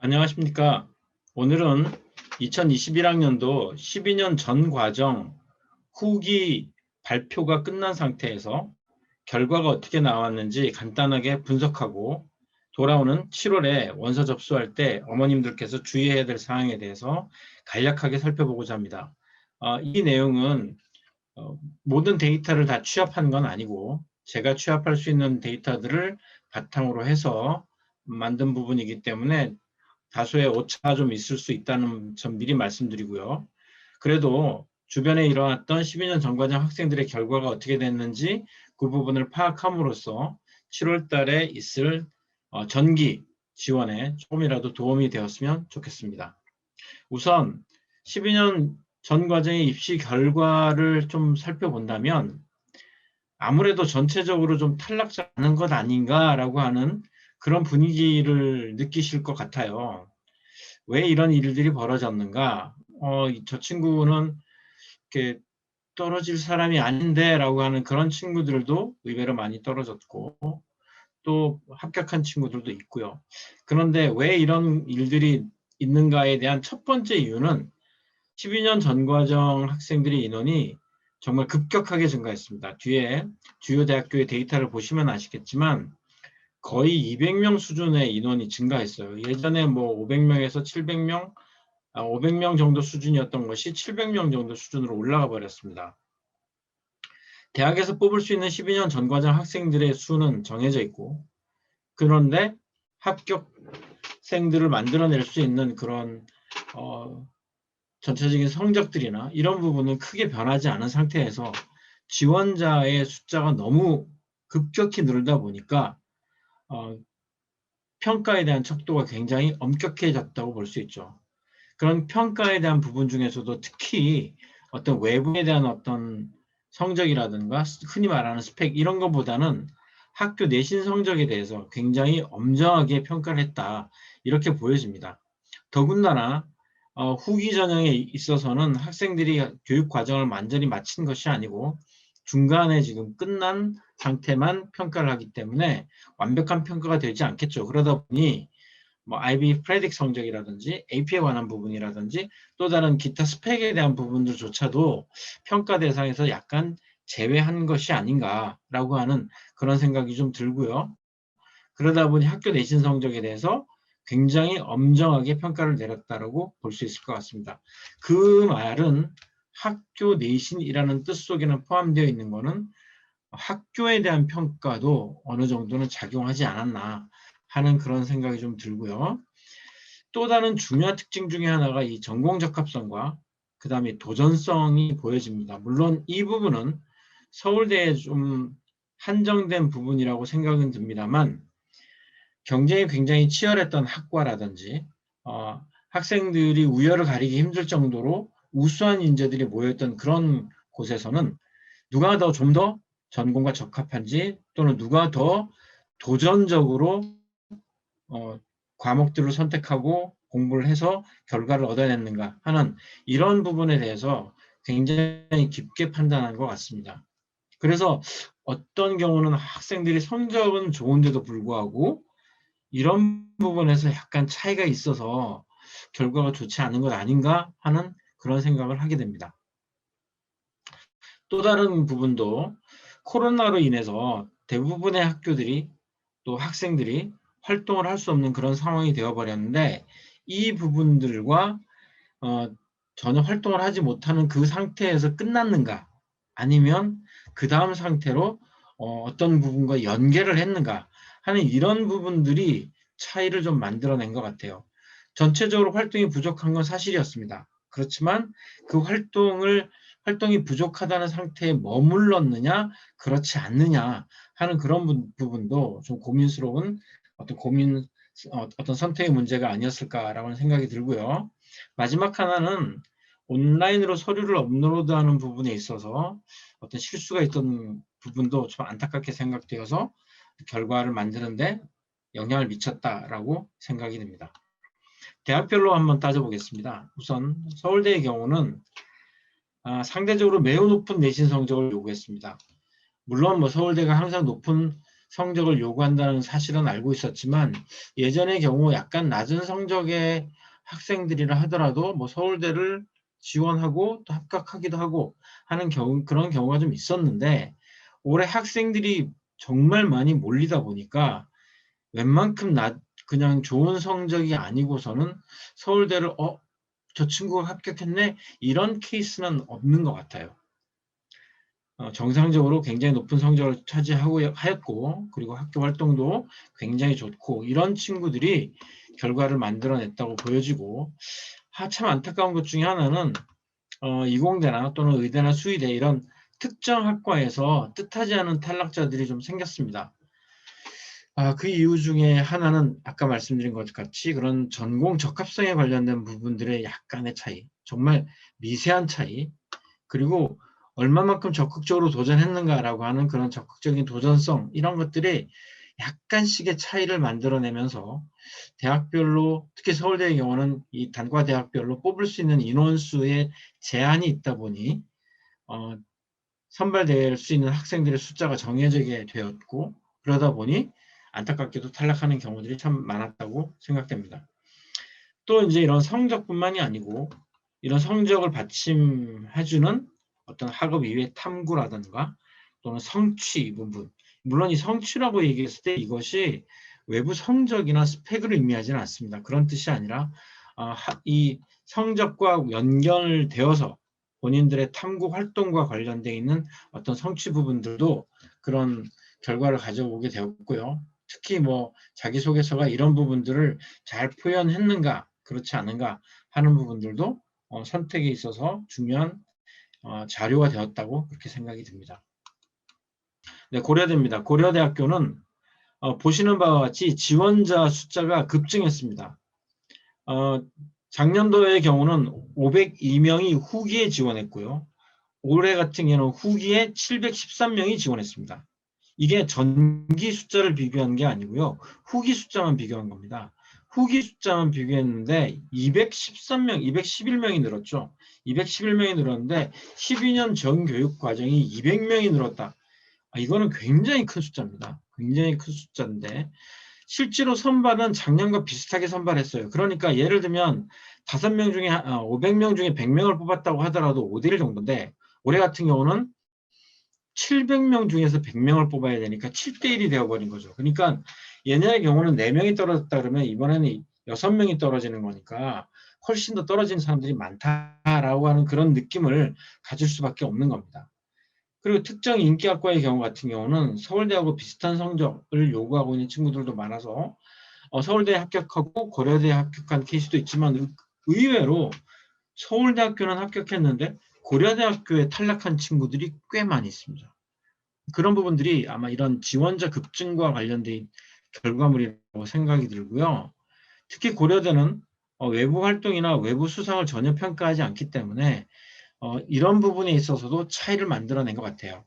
안녕하십니까. 오늘은 2021학년도 12년 전 과정 후기 발표가 끝난 상태에서 결과가 어떻게 나왔는지 간단하게 분석하고 돌아오는 7월에 원서 접수할 때 어머님들께서 주의해야 될 사항에 대해서 간략하게 살펴보고자 합니다. 이 내용은 모든 데이터를 다 취합한 건 아니고 제가 취합할 수 있는 데이터들을 바탕으로 해서 만든 부분이기 때문에 다소의 오차가 좀 있을 수 있다는 점 미리 말씀드리고요. 그래도 주변에 일어났던 12년 전과정 학생들의 결과가 어떻게 됐는지 그 부분을 파악함으로써 7월 달에 있을 전기 지원에 조금이라도 도움이 되었으면 좋겠습니다. 우선 12년 전 과정의 입시 결과를 좀 살펴본다면 아무래도 전체적으로 좀 탈락자는 것 아닌가라고 하는 그런 분위기를 느끼실 것 같아요. 왜 이런 일들이 벌어졌는가? 저 친구는 이렇게 떨어질 사람이 아닌데 라고 하는 그런 친구들도 의외로 많이 떨어졌고 또 합격한 친구들도 있고요. 그런데 왜 이런 일들이 있는가에 대한 첫 번째 이유는 12년 전과정 학생들의 인원이 정말 급격하게 증가했습니다. 뒤에 주요 대학교의 데이터를 보시면 아시겠지만 거의 200명 수준의 인원이 증가했어요. 예전에 뭐 500명에서 700명, 500명 정도 수준이었던 것이 700명 정도 수준으로 올라가 버렸습니다. 대학에서 뽑을 수 있는 12년 전과정 학생들의 수는 정해져 있고 그런데 합격생들을 만들어낼 수 있는 그런 전체적인 성적들이나 이런 부분은 크게 변하지 않은 상태에서 지원자의 숫자가 너무 급격히 늘다 보니까 평가에 대한 척도가 굉장히 엄격해졌다고 볼 수 있죠. 그런 평가에 대한 부분 중에서도 특히 어떤 외부에 대한 어떤 성적이라든가 흔히 말하는 스펙 이런 것보다는 학교 내신 성적에 대해서 굉장히 엄정하게 평가를 했다. 이렇게 보여집니다. 더군다나 후기 전형에 있어서는 학생들이 교육 과정을 완전히 마친 것이 아니고 중간에 지금 끝난 상태만 평가를 하기 때문에 완벽한 평가가 되지 않겠죠. 그러다 보니 뭐 IB 프레딕 성적이라든지 AP에 관한 부분이라든지 또 다른 기타 스펙에 대한 부분들조차도 평가 대상에서 약간 제외한 것이 아닌가라고 하는 그런 생각이 좀 들고요. 그러다 보니 학교 내신 성적에 대해서 굉장히 엄정하게 평가를 내렸다라고 볼 수 있을 것 같습니다. 그 말은 학교 내신이라는 뜻 속에는 포함되어 있는 것은 학교에 대한 평가도 어느 정도는 작용하지 않았나 하는 그런 생각이 좀 들고요. 또 다른 중요한 특징 중에 하나가 이 전공 적합성과 그 다음에 도전성이 보여집니다. 물론 이 부분은 서울대에 좀 한정된 부분이라고 생각은 듭니다만 경쟁이 굉장히 치열했던 학과라든지 학생들이 우열을 가리기 힘들 정도로 우수한 인재들이 모였던 그런 곳에서는 누가 더 좀 더 전공과 적합한지 또는 누가 더 도전적으로 과목들을 선택하고 공부를 해서 결과를 얻어냈는가 하는 이런 부분에 대해서 굉장히 깊게 판단한 것 같습니다. 그래서 어떤 경우는 학생들이 성적은 좋은데도 불구하고 이런 부분에서 약간 차이가 있어서 결과가 좋지 않은 것 아닌가 하는 그런 생각을 하게 됩니다. 또 다른 부분도 코로나로 인해서 대부분의 학교들이 또 학생들이 활동을 할 수 없는 그런 상황이 되어버렸는데 이 부분들과 전혀 활동을 하지 못하는 그 상태에서 끝났는가 아니면 그 다음 상태로 어떤 부분과 연계를 했는가 하는 이런 부분들이 차이를 좀 만들어낸 것 같아요. 전체적으로 활동이 부족한 건 사실이었습니다. 그렇지만 그 활동이 부족하다는 상태에 머물렀느냐 그렇지 않느냐 하는 그런 부분도 좀 고민스러운 어떤 선택의 문제가 아니었을까라고 하는 생각이 들고요. 마지막 하나는 온라인으로 서류를 업로드하는 부분에 있어서 어떤 실수가 있던 부분도 좀 안타깝게 생각되어서 결과를 만드는데 영향을 미쳤다라고 생각이 됩니다. 대학별로 한번 따져보겠습니다. 우선 서울대의 경우는 상대적으로 매우 높은 내신 성적을 요구했습니다. 물론 뭐 서울대가 항상 높은 성적을 요구한다는 사실은 알고 있었지만 예전의 경우 약간 낮은 성적의 학생들이라 하더라도 뭐 서울대를 지원하고 또 합격하기도 하고 하는 그런 경우가 좀 있었는데 올해 학생들이 정말 많이 몰리다 보니까 웬만큼 그냥 좋은 성적이 아니고서는 서울대를 저 친구가 합격했네 이런 케이스는 없는 것 같아요. 정상적으로 굉장히 높은 성적을 하였고 그리고 학교 활동도 굉장히 좋고 이런 친구들이 결과를 만들어냈다고 보여지고 참 안타까운 것 중에 하나는 이공대나 또는 의대나 수의대 이런 특정 학과에서 뜻하지 않은 탈락자들이 좀 생겼습니다. 그 이유 중에 하나는 아까 말씀드린 것 같이 그런 전공 적합성에 관련된 부분들의 약간의 차이, 정말 미세한 차이, 그리고 얼마만큼 적극적으로 도전했는가라고 하는 그런 적극적인 도전성 이런 것들이 약간씩의 차이를 만들어내면서 대학별로 특히 서울대의 경우는 이 단과 대학별로 뽑을 수 있는 인원수의 제한이 있다 보니 선발될 수 있는 학생들의 숫자가 정해지게 되었고 그러다 보니 안타깝게도 탈락하는 경우들이 참 많았다고 생각됩니다. 또 이제 이런 성적뿐만이 아니고 이런 성적을 받침해주는 어떤 학업 이외의 탐구라든가 또는 성취 부분, 물론 이 성취라고 얘기했을 때 이것이 외부 성적이나 스펙을 의미하지는 않습니다. 그런 뜻이 아니라 이 성적과 연결되어서 본인들의 탐구 활동과 관련되어 있는 어떤 성취 부분들도 그런 결과를 가져오게 되었고요. 특히 뭐 자기소개서가 이런 부분들을 잘 표현했는가 그렇지 않은가 하는 부분들도 선택에 있어서 중요한 자료가 되었다고 그렇게 생각이 듭니다. 네, 고려대입니다. 고려대학교는 보시는 바와 같이 지원자 숫자가 급증했습니다. 작년도의 경우는 502명이 후기에 지원했고요. 올해 같은 경우는 후기에 713명이 지원했습니다. 이게 전기 숫자를 비교한 게 아니고요. 후기 숫자만 비교한 겁니다. 후기 숫자만 비교했는데 213명, 211명이 늘었죠. 211명이 늘었는데 12년 전 교육 과정이 200명이 늘었다. 이거는 굉장히 큰 숫자입니다. 굉장히 큰 숫자인데 실제로 선발은 작년과 비슷하게 선발했어요. 그러니까 예를 들면 5명 중에 500명 중에 100명을 뽑았다고 하더라도 5대1 정도인데 올해 같은 경우는 700명 중에서 100명을 뽑아야 되니까 7대1이 되어버린 거죠. 그러니까 예년의 경우는 4명이 떨어졌다 그러면 이번에는 6명이 떨어지는 거니까 훨씬 더 떨어지는 사람들이 많다라고 하는 그런 느낌을 가질 수밖에 없는 겁니다. 그리고 특정 인기학과의 경우 같은 경우는 서울대하고 비슷한 성적을 요구하고 있는 친구들도 많아서 서울대에 합격하고 고려대에 합격한 케이스도 있지만 의외로 서울대학교는 합격했는데 고려대학교에 탈락한 친구들이 꽤 많이 있습니다. 그런 부분들이 아마 이런 지원자 급증과 관련된 결과물이라고 생각이 들고요. 특히 고려대는 외부 활동이나 외부 수상을 전혀 평가하지 않기 때문에 이런 부분에 있어서도 차이를 만들어낸 것 같아요.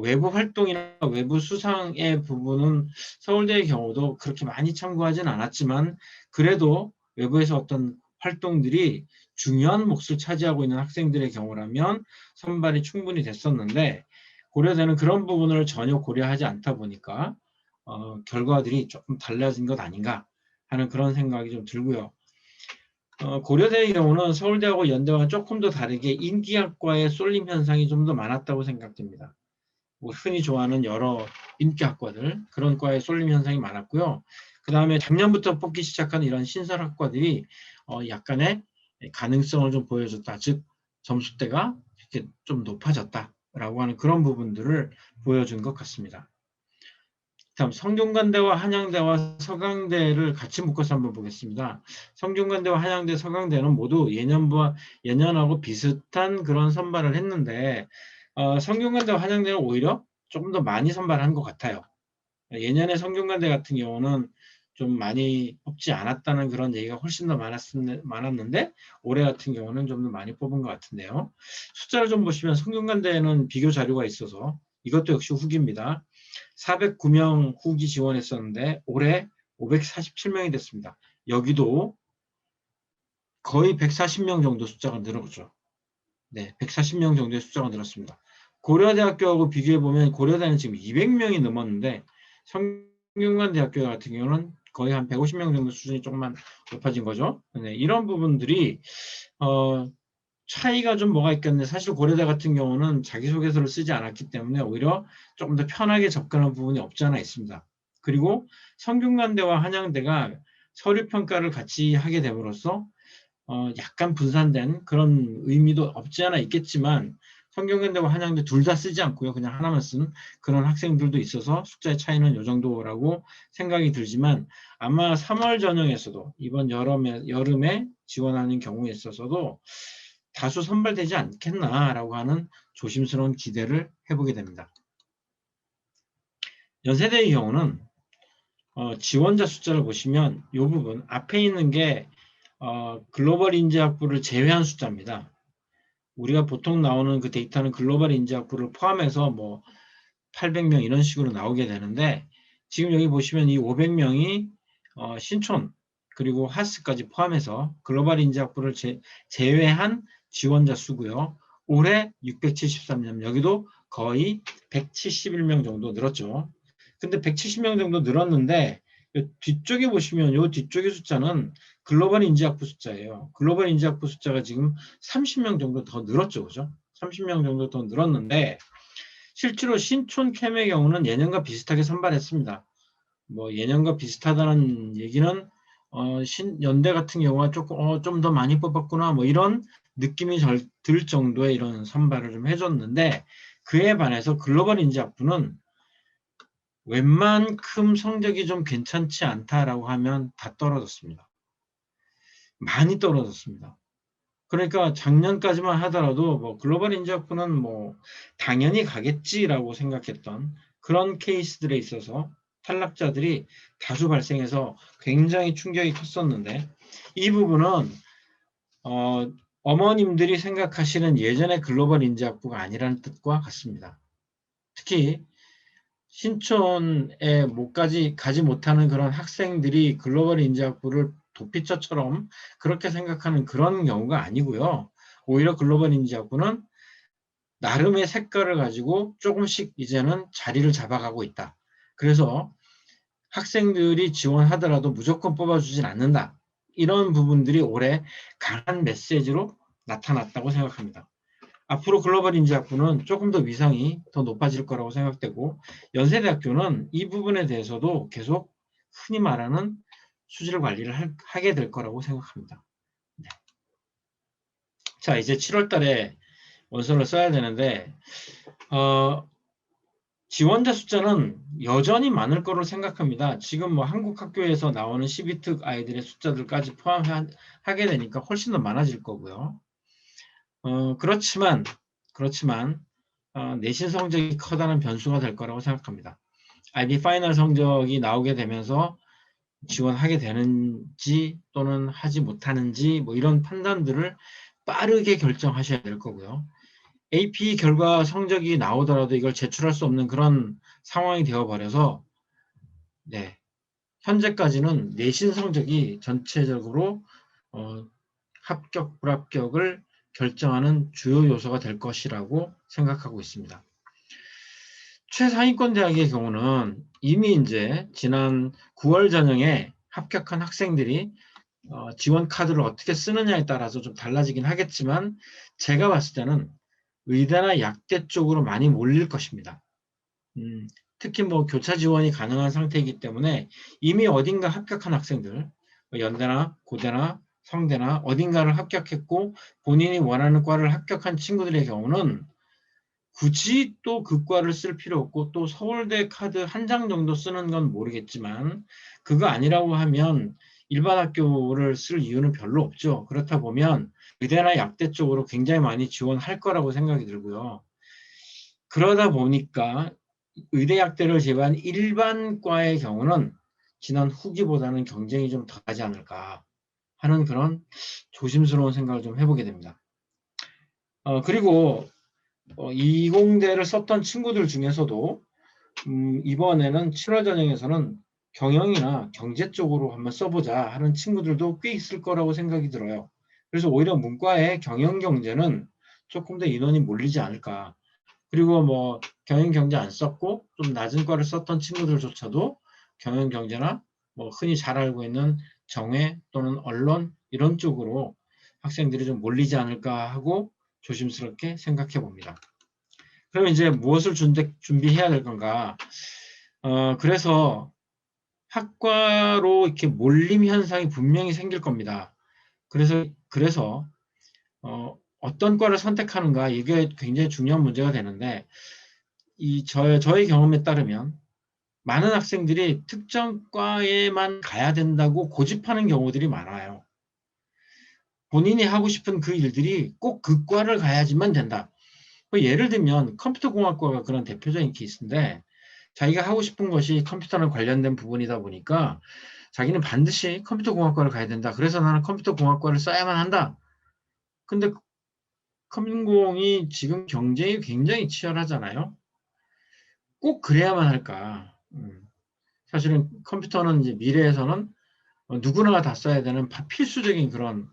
외부 활동이나 외부 수상의 부분은 서울대의 경우도 그렇게 많이 참고하진 않았지만 그래도 외부에서 어떤 활동들이 중요한 몫을 차지하고 있는 학생들의 경우라면 선발이 충분히 됐었는데 고려대는 그런 부분을 전혀 고려하지 않다 보니까 결과들이 조금 달라진 것 아닌가 하는 그런 생각이 좀 들고요. 고려대의 경우는 서울대하고 연대와 조금 더 다르게 인기학과의 쏠림 현상이 좀 더 많았다고 생각됩니다. 뭐 흔히 좋아하는 여러 인기학과들 그런 과의 쏠림 현상이 많았고요. 그 다음에 작년부터 뽑기 시작한 이런 신설학과들이 약간의 가능성을 좀 보여줬다. 즉 점수대가 이렇게 좀 높아졌다라고 하는 그런 부분들을 보여준 것 같습니다. 다음 성균관대와 한양대와 서강대를 같이 묶어서 한번 보겠습니다. 성균관대와 한양대, 서강대는 모두 예년하고 비슷한 그런 선발을 했는데 성균관대와 한양대는 오히려 조금 더 많이 선발한 것 같아요. 예년에 성균관대 같은 경우는 좀 많이 뽑지 않았다는 그런 얘기가 훨씬 더 많았는데 올해 같은 경우는 좀 더 많이 뽑은 것 같은데요. 숫자를 좀 보시면 성균관대는 비교 자료가 있어서 이것도 역시 후기입니다. 409명 후기 지원했었는데 올해 547명이 됐습니다. 여기도 거의 140명 정도 숫자가 늘었죠. 네, 140명 정도의 숫자가 늘었습니다. 고려대학교하고 비교해보면 고려대는 지금 200명이 넘었는데 성균관대학교 같은 경우는 거의 한 150명 정도 수준이 조금만 높아진 거죠. 네, 이런 부분들이 차이가 좀 뭐가 있겠네. 사실 고려대 같은 경우는 자기소개서를 쓰지 않았기 때문에 오히려 조금 더 편하게 접근한 부분이 없지 않아 있습니다. 그리고 성균관대와 한양대가 서류평가를 같이 하게 됨으로써 약간 분산된 그런 의미도 없지 않아 있겠지만 성균관대와 한양대 둘 다 쓰지 않고요. 그냥 하나만 쓴 그런 학생들도 있어서 숫자의 차이는 이 정도라고 생각이 들지만 아마 3월 전형에서도 이번 여름에 지원하는 경우에 있어서도 다수 선발되지 않겠나라고 하는 조심스러운 기대를 해보게 됩니다. 연세대의 경우는 지원자 숫자를 보시면 이 부분 앞에 있는 게 글로벌 인재학부를 제외한 숫자입니다. 우리가 보통 나오는 그 데이터는 글로벌 인재학부를 포함해서 뭐 800명 이런 식으로 나오게 되는데 지금 여기 보시면 이 500명이 신촌 그리고 하스까지 포함해서 글로벌 인재학부를 제외한 지원자 수고요. 올해 673명, 여기도 거의 171명 정도 늘었죠. 근데 170명 정도 늘었는데 뒤쪽에 보시면 이 뒤쪽의 숫자는 글로벌 인재학부 숫자예요. 글로벌 인재학부 숫자가 지금 30명 정도 더 늘었죠. 그죠? 30명 정도 더 늘었는데 실제로 신촌 캠의 경우는 예년과 비슷하게 선발했습니다. 뭐 예년과 비슷하다는 얘기는 연대 같은 경우가 조금 좀 더 많이 뽑았구나 뭐 이런 느낌이 들 정도의 이런 선발을 좀 해줬는데 그에 반해서 글로벌 인재학부는 웬만큼 성적이 좀 괜찮지 않다라고 하면 다 떨어졌습니다. 많이 떨어졌습니다. 그러니까 작년까지만 하더라도 뭐 글로벌 인재학부는 뭐 당연히 가겠지라고 생각했던 그런 케이스들에 있어서 탈락자들이 다수 발생해서 굉장히 충격이 컸었는데 이 부분은 어머님들이 생각하시는 예전의 글로벌 인재학부가 아니라는 뜻과 같습니다. 특히 신촌에 가지 못하는 그런 학생들이 글로벌 인재학부를 도피처처럼 그렇게 생각하는 그런 경우가 아니고요. 오히려 글로벌 인재학부는 나름의 색깔을 가지고 조금씩 이제는 자리를 잡아가고 있다. 그래서 학생들이 지원하더라도 무조건 뽑아주진 않는다. 이런 부분들이 올해 강한 메시지로 나타났다고 생각합니다. 앞으로 글로벌 인재학부는 조금 더 위상이 더 높아질 거라고 생각되고 연세대학교는 이 부분에 대해서도 계속 흔히 말하는 수질 관리를 하게 될 거라고 생각합니다. 네. 자, 이제 7월 달에 원서를 써야 되는데 지원자 숫자는 여전히 많을 거로 생각합니다. 지금 뭐 한국 학교에서 나오는 12특 아이들의 숫자들까지 포함하게 되니까 훨씬 더 많아질 거고요. 그렇지만 내신 성적이 커다란 변수가 될 거라고 생각합니다. IB 파이널 성적이 나오게 되면서 지원하게 되는지 또는 하지 못하는지 뭐 이런 판단들을 빠르게 결정하셔야 될 거고요. AP 결과 성적이 나오더라도 이걸 제출할 수 없는 그런 상황이 되어버려서 네, 현재까지는 내신 성적이 전체적으로 합격, 불합격을 결정하는 주요 요소가 될 것이라고 생각하고 있습니다. 최상위권 대학의 경우는 이미 이제 지난 9월 전형에 합격한 학생들이 지원 카드를 어떻게 쓰느냐에 따라서 좀 달라지긴 하겠지만 제가 봤을 때는 의대나 약대 쪽으로 많이 몰릴 것입니다. 특히 뭐 교차 지원이 가능한 상태이기 때문에 이미 어딘가 합격한 학생들, 연대나 고대나 성대나 어딘가를 합격했고 본인이 원하는 과를 합격한 친구들의 경우는 굳이 또 그 과를 쓸 필요 없고 또 서울대 카드 한 장 정도 쓰는 건 모르겠지만 그거 아니라고 하면 일반 학교를 쓸 이유는 별로 없죠. 그렇다 보면 의대나 약대 쪽으로 굉장히 많이 지원할 거라고 생각이 들고요. 그러다 보니까 의대 약대를 제외한 일반과의 경우는 지난 후기보다는 경쟁이 좀 덜하지 않을까 하는 그런 조심스러운 생각을 좀 해보게 됩니다. 그리고 이공대를 썼던 친구들 중에서도 이번에는 7월 전형에서는 경영이나 경제 쪽으로 한번 써보자 하는 친구들도 꽤 있을 거라고 생각이 들어요. 그래서 오히려 문과의 경영 경제는 조금 더 인원이 몰리지 않을까. 그리고 뭐 경영경제 안 썼고 좀 낮은 과를 썼던 친구들조차도 경영경제나 뭐 흔히 잘 알고 있는 정회 또는 언론 이런 쪽으로 학생들이 좀 몰리지 않을까 하고 조심스럽게 생각해 봅니다. 그러면 이제 무엇을 준비해야 될 건가? 그래서 학과로 이렇게 몰림 현상이 분명히 생길 겁니다. 그래서 어떤 과를 선택하는가 이게 굉장히 중요한 문제가 되는데 저의 경험에 따르면 많은 학생들이 특정 과에만 가야 된다고 고집하는 경우들이 많아요. 본인이 하고 싶은 그 일들이 꼭 그 과를 가야지만 된다. 예를 들면 컴퓨터공학과가 그런 대표적인 케이스인데 자기가 하고 싶은 것이 컴퓨터랑 관련된 부분이다 보니까 자기는 반드시 컴퓨터공학과를 가야 된다. 그래서 나는 컴퓨터공학과를 써야만 한다. 근데 컴공이 지금 경쟁이 굉장히 치열하잖아요. 꼭 그래야만 할까? 사실은 컴퓨터는 이제 미래에서는 누구나 다 써야 되는 필수적인 그런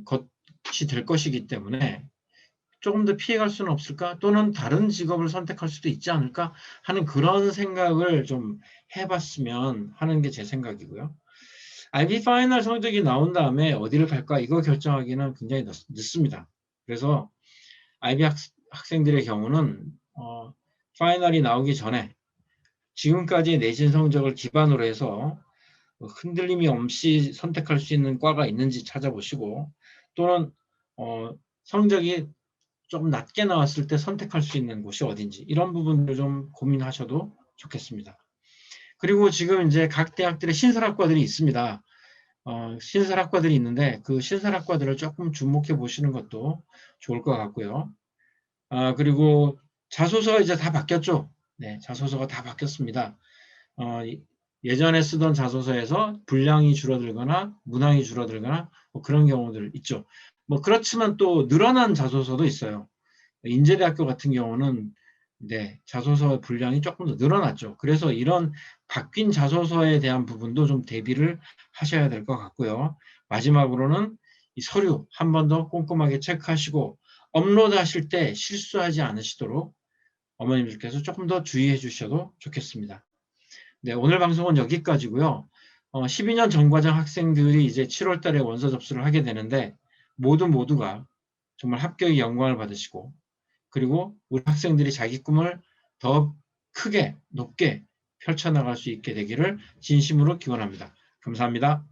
것이 될 것이기 때문에 조금 더 피해갈 수는 없을까? 또는 다른 직업을 선택할 수도 있지 않을까? 하는 그런 생각을 좀 해봤으면 하는 게 제 생각이고요. IB 파이널 성적이 나온 다음에 어디를 갈까? 이거 결정하기는 굉장히 늦습니다. 그래서 IB 학생들의 경우는 파이널이 나오기 전에 지금까지 내신 성적을 기반으로 해서 흔들림이 없이 선택할 수 있는 과가 있는지 찾아보시고 또는 성적이 조금 낮게 나왔을 때 선택할 수 있는 곳이 어딘지 이런 부분을 좀 고민하셔도 좋겠습니다. 그리고 지금 이제 각 대학들의 신설학과들이 있습니다. 신설학과들이 있는데 그 신설학과들을 조금 주목해 보시는 것도 좋을 것 같고요. 그리고 자소서가 이제 다 바뀌었죠. 네, 자소서가 다 바뀌었습니다. 예전에 쓰던 자소서에서 분량이 줄어들거나 문항이 줄어들거나 뭐 그런 경우들 있죠. 뭐 그렇지만 또 늘어난 자소서도 있어요. 인제대학교 같은 경우는 네, 자소서 분량이 조금 더 늘어났죠. 그래서 이런 바뀐 자소서에 대한 부분도 좀 대비를 하셔야 될 것 같고요. 마지막으로는 이 서류 한 번 더 꼼꼼하게 체크하시고 업로드 하실 때 실수하지 않으시도록 어머님들께서 조금 더 주의해 주셔도 좋겠습니다. 네, 오늘 방송은 여기까지고요. 12년 전과정 학생들이 이제 7월 달에 원서 접수를 하게 되는데 모두가 정말 합격의 영광을 받으시고 그리고 우리 학생들이 자기 꿈을 더 크게 높게 펼쳐나갈 수 있게 되기를 진심으로 기원합니다. 감사합니다.